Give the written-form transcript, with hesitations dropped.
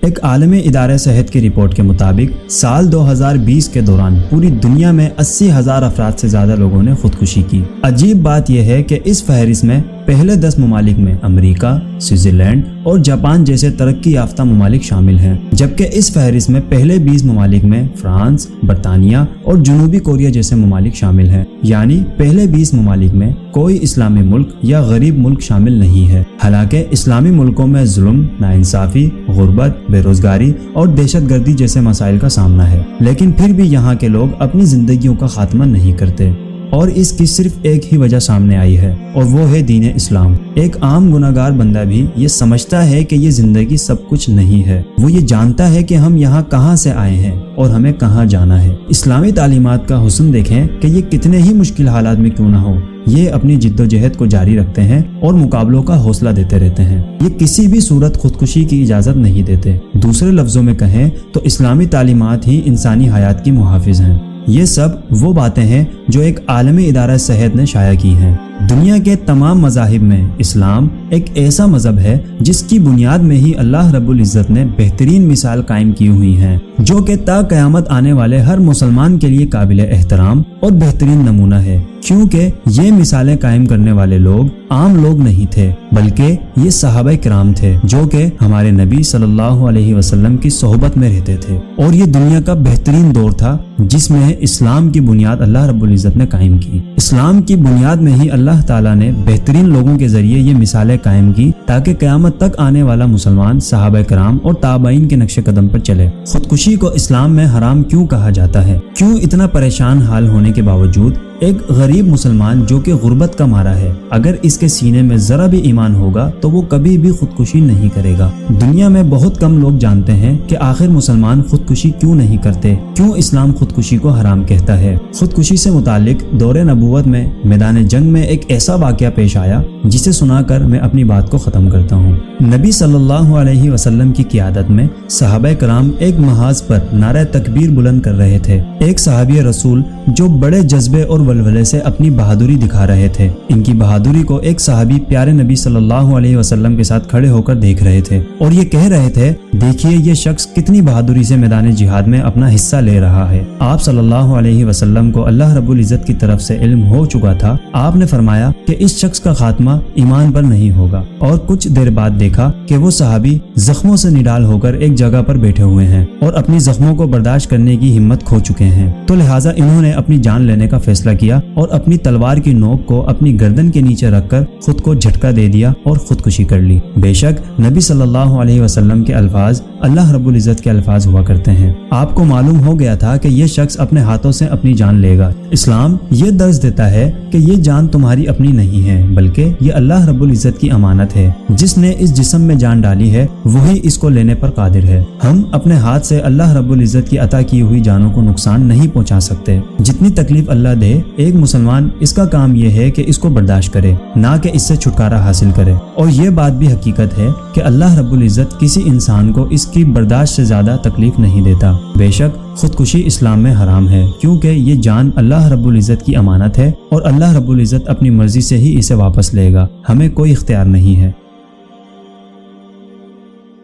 ایک عالمی ادارہ صحت کی رپورٹ کے مطابق سال 2020 کے دوران پوری دنیا میں 80,000 افراد سے زیادہ لوگوں نے خودکشی کی۔ عجیب بات یہ ہے کہ اس فہرست میں پہلے 10 ممالک میں امریکہ، سوئٹزرلینڈ اور جاپان جیسے ترقی یافتہ ممالک شامل ہیں، جبکہ اس فہرست میں پہلے 20 ممالک میں فرانس، برطانیہ اور جنوبی کوریا جیسے ممالک شامل ہیں، یعنی پہلے 20 ممالک میں کوئی اسلامی ملک یا غریب ملک شامل نہیں ہے۔ حالانکہ اسلامی ملکوں میں ظلم، ناانصافی، غربت، بے روزگاری اور دہشت گردی جیسے مسائل کا سامنا ہے، لیکن پھر بھی یہاں کے لوگ اپنی زندگیوں کا خاتمہ نہیں کرتے، اور اس کی صرف ایک ہی وجہ سامنے آئی ہے، اور وہ ہے دین اسلام۔ ایک عام گناہگار بندہ بھی یہ سمجھتا ہے کہ یہ زندگی سب کچھ نہیں ہے، وہ یہ جانتا ہے کہ ہم یہاں کہاں سے آئے ہیں اور ہمیں کہاں جانا ہے۔ اسلامی تعلیمات کا حسن دیکھیں کہ یہ کتنے ہی مشکل حالات میں کیوں نہ ہو، یہ اپنی جد و جہد کو جاری رکھتے ہیں اور مقابلوں کا حوصلہ دیتے رہتے ہیں۔ یہ کسی بھی صورت خودکشی کی اجازت نہیں دیتے۔ دوسرے لفظوں میں کہیں تو اسلامی تعلیمات ہی انسانی حیات کی محافظ ہیں۔ یہ سب وہ باتیں ہیں جو ایک عالمی ادارہ صحت نے شائع کی ہیں۔ دنیا کے تمام مذاہب میں اسلام ایک ایسا مذہب ہے جس کی بنیاد میں ہی اللہ رب العزت نے بہترین مثال قائم کی ہوئی ہیں، جو کہ تا قیامت آنے والے ہر مسلمان کے لیے قابل احترام اور بہترین نمونہ ہے، کیونکہ یہ مثالیں قائم کرنے والے لوگ عام لوگ نہیں تھے، بلکہ یہ صحابہ کرام تھے جو کہ ہمارے نبی صلی اللہ علیہ وسلم کی صحبت میں رہتے تھے، اور یہ دنیا کا بہترین دور تھا جس میں اسلام کی بنیاد اللہ رب العزت نے قائم کی۔ اسلام کی بنیاد میں ہی اللہ تعالیٰ نے بہترین لوگوں کے ذریعے یہ مثالیں قائم کی تاکہ قیامت تک آنے والا مسلمان صحابہ کرام اور تابعین کے نقش قدم پر چلے۔ خودکشی کو اسلام میں حرام کیوں کہا جاتا ہے؟ کیوں اتنا پریشان حال ہونے کے باوجود ایک غریب مسلمان جو کہ غربت کا مارا ہے، اگر اس کے سینے میں ذرا بھی ایمان ہوگا تو وہ کبھی بھی خودکشی نہیں کرے گا؟ دنیا میں بہت کم لوگ جانتے ہیں کہ آخر مسلمان خودکشی کیوں نہیں کرتے، کیوں اسلام خودکشی کو حرام کہتا ہے۔ خودکشی سے متعلق دور نبوت میں میدان جنگ میں ایک ایسا واقعہ پیش آیا جسے سنا کر میں اپنی بات کو ختم کرتا ہوں۔ نبی صلی اللہ علیہ وسلم کی قیادت میں صحابہ کرام ایک محاذ پر نعرہ تکبیر بلند کر رہے تھے۔ ایک صحابی رسول جو بڑے جذبے اور ولولے سے اپنی بہادری دکھا رہے تھے، ان کی بہادری کو ایک صحابی پیارے نبی صلی اللہ علیہ وسلم کے ساتھ کھڑے ہو کر دیکھ رہے تھے، اور یہ کہہ رہے تھے، دیکھیے یہ شخص کتنی بہادری سے میدان جہاد میں اپنا حصہ لے رہا ہے۔ آپ صلی اللہ علیہ وسلم کو اللہ رب العزت کی طرف سے علم ہو چکا تھا۔ آپ نے فرمایا کہ اس شخص کا خاتمہ ایمان پر نہیں ہوگا، اور کچھ دیر بعد دیکھا کہ وہ صحابی زخموں سے نڈال ہو کر ایک جگہ پر بیٹھے ہوئے ہیں اور اپنی زخموں کو برداشت کرنے کی ہمت کھو چکے ہیں، تو لہٰذا انہوں نے اپنی جان لینے کا فیصلہ کیا اور اپنی تلوار کی نوک کو اپنی گردن کے نیچے رکھ کر خود کو جھٹکا دے دیا اور خودکشی کر لی۔ بے شک نبی صلی اللہ علیہ وسلم کے الفاظ اللہ رب العزت کے الفاظ ہوا کرتے ہیں۔ آپ کو معلوم ہو گیا تھا کہ یہ شخص اپنے ہاتھوں سے اپنی جان لے گا۔ اسلام یہ درس دیتا ہے کہ یہ جان تمہاری اپنی نہیں ہے، بلکہ یہ اللہ رب العزت کی امانت ہے۔ جس نے اس جسم میں جان ڈالی ہے وہی اس کو لینے پر قادر ہے۔ ہم اپنے ہاتھ سے اللہ رب العزت کی عطا کی ہوئی جانوں کو نقصان نہیں پہنچا سکتے۔ جتنی تکلیف اللہ دے، ایک مسلمان اس کا کام یہ ہے کہ اس کو برداشت کرے، نہ کہ اس سے چھٹکارا حاصل کرے۔ اور یہ بات بھی حقیقت ہے کہ اللہ رب العزت کسی انسان کو اس کی برداشت سے زیادہ تکلیف نہیں دیتا۔ بے شک خودکشی اسلام میں حرام ہے، کیونکہ یہ جان اللہ رب العزت کی امانت ہے، اور اللہ رب العزت اپنی مرضی سے ہی اسے واپس لے گا، ہمیں کوئی اختیار نہیں ہے۔